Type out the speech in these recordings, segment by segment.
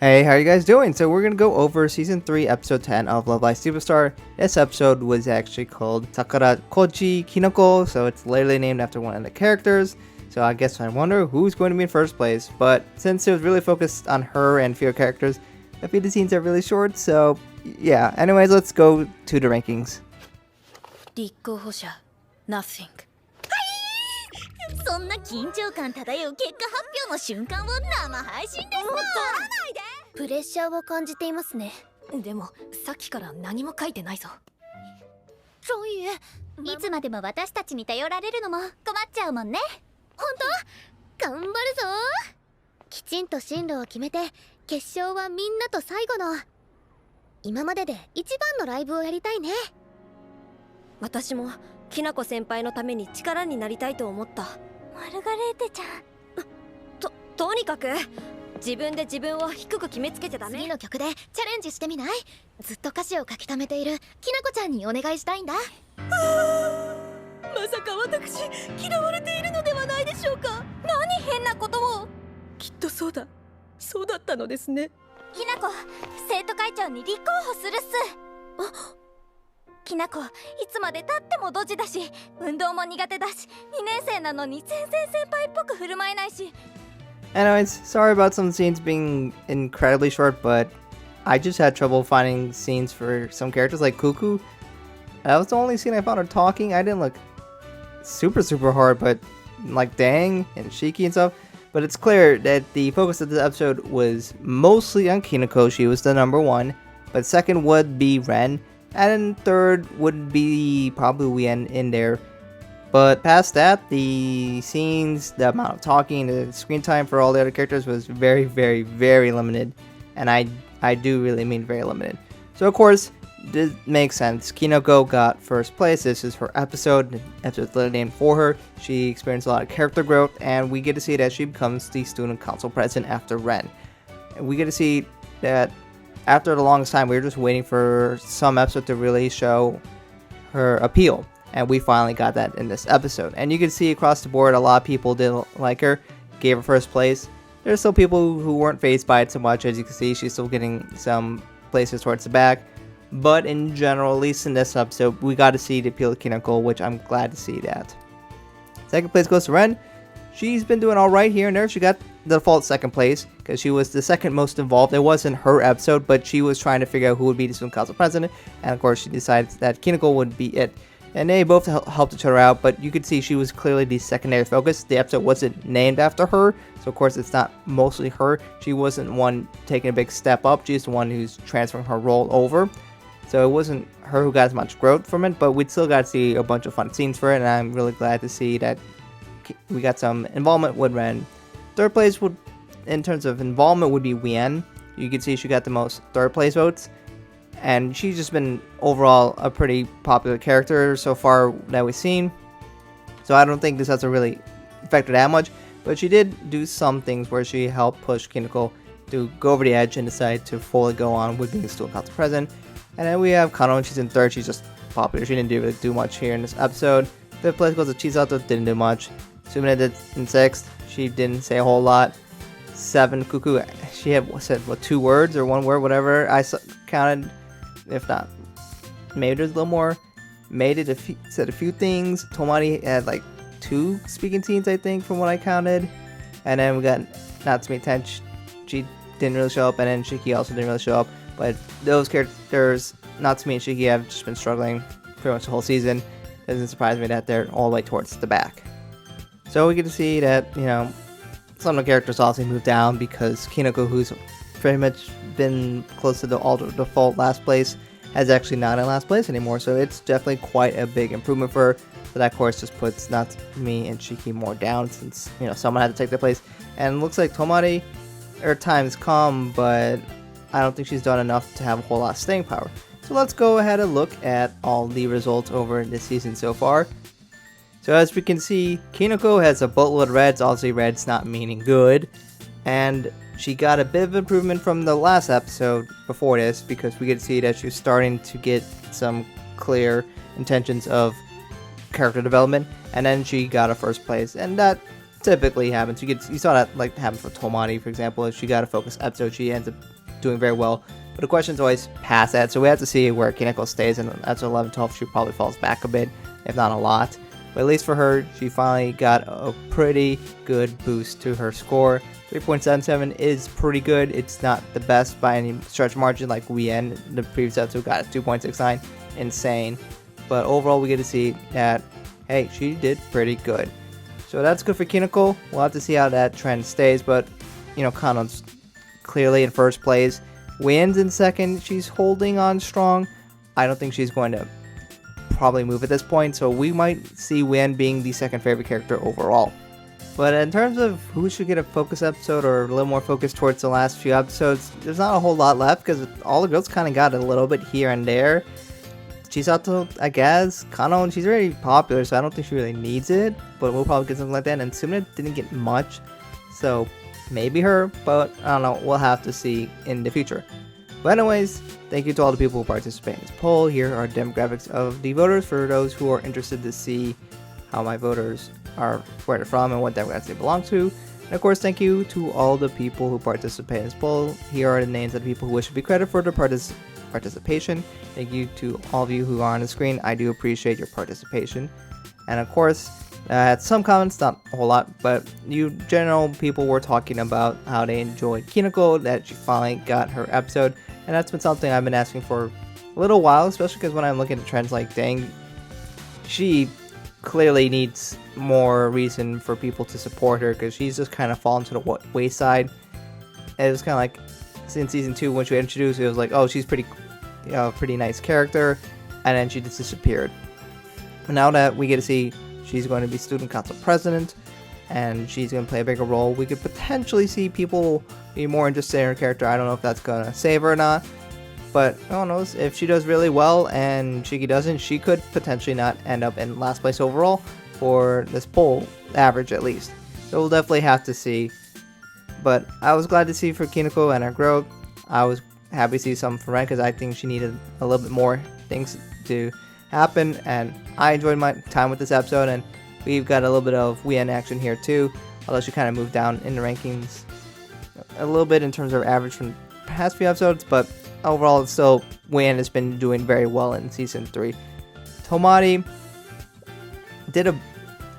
Hey, how are you guys doing? So we're going to go over Season 3, Episode 10 of Love Live Superstar. This episode was actually called Sakura Koji Kinoko, so it's literally named after one of the characters. So I guess I wonder who's going to be in first place. But since it was really focused on her and fewer characters, I feel the scenes are really short, so yeah. Anyways, let's go to the rankings. 立候補者 Nothing そんな緊張感漂う結果発表の瞬間を生配信でさ取らないでプレッシャーを感じていますねでもさっきから何も書いてないぞそういえいつまでも私たちに頼られるのも困っちゃうもんね本当頑張るぞきちんと進路を決めて決勝はみんなと最後の今までで一番のライブをやりたいね私もきなこ先輩のために力になりたいと思った。マルガレーテちゃんとにかく自分で自分を低く決めつけちゃダメ。次の曲でチャレンジしてみない？ずっと歌詞を書き溜めているきなこちゃんにお願いしたいんだ。まさか私嫌われているのではないでしょうか。何変なことを。きっとそうだったのですね。きなこ生徒会長に立候補するっす。きなこいつまでたってもドジだし運動も苦手だし2年生なのに全然先輩っぽく振る舞えないし Anyways, sorry about some scenes being incredibly short, but I just had trouble finding scenes for some characters like Cuckoo. That was the only scene I found her talking. I didn't look super hard, but like Dang and Shiki and stuff. But it's clear that the focus of this episode was mostly on Kinoko. She was the number one, but second would be Ren. And third would be probably Wien in there. But past that, the scenes, the amount of talking, the screen time for all the other characters was very limited. And I do really mean very limited. So of course, this makes sense. Kinoko got first place. This is her episode. The episode's literally named for her. She experienced a lot of character growth, and we get to see that she becomes the student council president after Ren. And we get to see that after the longest time, we were just waiting for some episode to really show her appeal. And we finally got that in this episode. And you can see across the board, a lot of people didn't like her, gave her first place. There's still people who weren't fazed by it so much. As you can see, she's still getting some places towards the back. But in general, at least in this episode, we got to see the appeal of Kinoko, which I'm glad to see that. Second place goes to Ren. She's been doing alright here and there. She got the default second place because she was the second most involved. It wasn't her episode, but she was trying to figure out who would be the student council president. And of course, she decided that Kinoko would be it. And they both helped each other out, but you could see she was clearly the secondary focus. The episode wasn't named after her, so of course it's not mostly her. She wasn't one taking a big step up. She's the one who's transferring her role over. So it wasn't her who got as much growth from it, but we still got to see a bunch of fun scenes for it, and I'm really glad to see that we got some involvement with Ren. Third place would, in terms of involvement, would be Wien. You can see she got the most third place votes, and she's just been overall a pretty popular character so far that we've seen. So I don't think this has to really affect her that much, but she did do some things where she helped push Kinoko to go over the edge and decide to fully go on with being student council president. And then we have Kano, and she's in third. She's just popular. She didn't really do much here in this episode. Fifth place goes to Chisato, didn't do much. Sumina did in sixth. She didn't say a whole lot. 7, Cuckoo, she had said 2 words or 1 word, whatever. I counted, if not, maybe there's a little more. Made it said a few things. Tomari had like 2 speaking scenes, I think, from what I counted. And then we got Natsume Tench. She didn't really show up, and then Shiki also didn't really show up. But those characters, Natsume and Shiki, have just been struggling pretty much the whole season. Doesn't surprise me that they're all the way towards the back. So we get to see that, you know, some of the characters also moved down because Kinoko, who's pretty much been close to the default last place, has actually not in last place anymore. So it's definitely quite a big improvement for her. So that, of course, just puts Natsume and Shiki more down since, you know, someone had to take their place. And it looks like Tomari, her time has come, but I don't think she's done enough to have a whole lot of staying power. So let's go ahead and look at all the results over this season so far. So as we can see, Kinoko has a boatload of reds. Obviously, red's not meaning good. And she got a bit of improvement from the last episode before this, because we get to see that she's starting to get some clear intentions of character development. And then she got a first place. And that typically happens. You saw that like happen for Tomari, for example. If she got a focus episode, she ends up doing very well. But the question is always past that, so we have to see where Kineko stays, and episode 11, 12, she probably falls back a bit, if not a lot. But at least for her, she finally got a pretty good boost to her score. 3.77 is pretty good. It's not the best by any stretch margin like Wien, the previous episode got a 2.69. Insane. But overall, we get to see that, hey, she did pretty good. So that's good for Kineko. We'll have to see how that trend stays, but, you know, Kano's clearly in first place. Wien's in second. She's holding on strong. I don't think she's going to probably move at this point, so we might see Wien being the second favorite character overall. But in terms of who should get a focus episode or a little more focus towards the last few episodes, there's not a whole lot left because all the girls kind of got a little bit here and there. Chisato, I guess, Kano, she's very popular, so I don't think she really needs it, but we'll probably get something like that. And Sumina didn't get much, so maybe her, but I don't know, we'll have to see in the future. But anyways, thank you to all the people who participate in this poll. Here are demographics of the voters for those who are interested to see how my voters are, where they're from, and what demographics they belong to. And of course, thank you to all the people who participate in this poll. Here are the names of the people who wish to be credited for their participation. Thank you to all of you who are on the screen. I do appreciate your participation. And of course, I had some comments, not a whole lot, but you general people were talking about how they enjoyed Kineko, that she finally got her episode. And that's been something I've been asking for a little while, especially because when I'm looking at trends like, dang, she clearly needs more reason for people to support her, because she's just kind of fallen to the wayside. And it was kind of like, since season 2, when she was introduced, it was like, oh, she's pretty nice character, and then she just disappeared. But now that we get to see she's going to be student council president, and she's going to play a bigger role, we could potentially see people be more interested in her character. I don't know if that's going to save her or not, but who knows. If she does really well and Shiki doesn't, she could potentially not end up in last place overall for this poll average at least. So we'll definitely have to see. But I was glad to see for Kineko and her growth. I was happy to see something for Ren, because I think she needed a little bit more things to happen, and I enjoyed my time with this episode. And we've got a little bit of Wien action here too, although she kind of moved down in the rankings a little bit in terms of average from the past few episodes, but overall it's still, Wien has been doing very well in season 3. Tomari did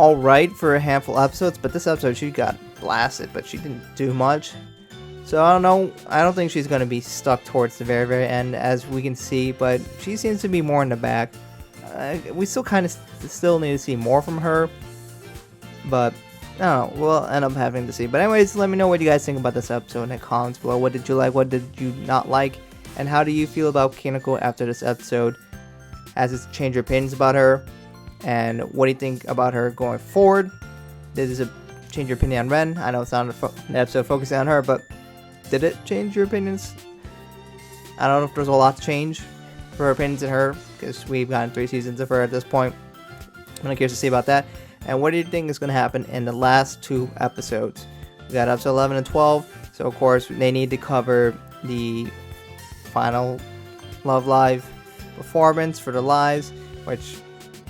alright for a handful of episodes, but this episode she got blasted, but she didn't do much. So I don't know, I don't think she's going to be stuck towards the very, very end, as we can see, but she seems to be more in the back. We still kind of still need to see more from her, but I don't know, we'll end up having to see. But anyways, let me know what you guys think about this episode in the comments below. What did you like, what did you not like, and how do you feel about Kineko after this episode? Has it changed your opinions about her? And what do you think about her going forward? Does it change your opinion on Ren? I know it's not an episode focusing on her, but did it change your opinions? I don't know if there's a lot to change for her opinions in her, because we've gotten 3 seasons of her at this point. I'm curious to see about that. And what do you think is going to happen in the last 2 episodes? We got episode 11 and 12, so of course they need to cover the final Love Live performance for the lives, which,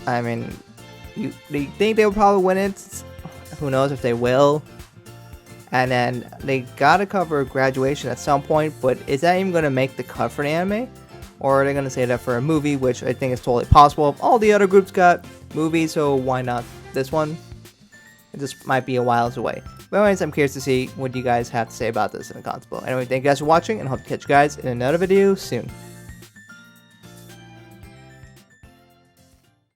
I mean, you think they will probably win it? Who knows if they will. And then they gotta cover graduation at some point, but is that even gonna make the cut for the anime? Or are they gonna say that for a movie, which I think is totally possible. All the other groups got movies, so why not this one? It just might be a whiles away. But anyways, I'm curious to see what you guys have to say about this in the comments below. Anyway, thank you guys for watching, and hope to catch you guys in another video soon.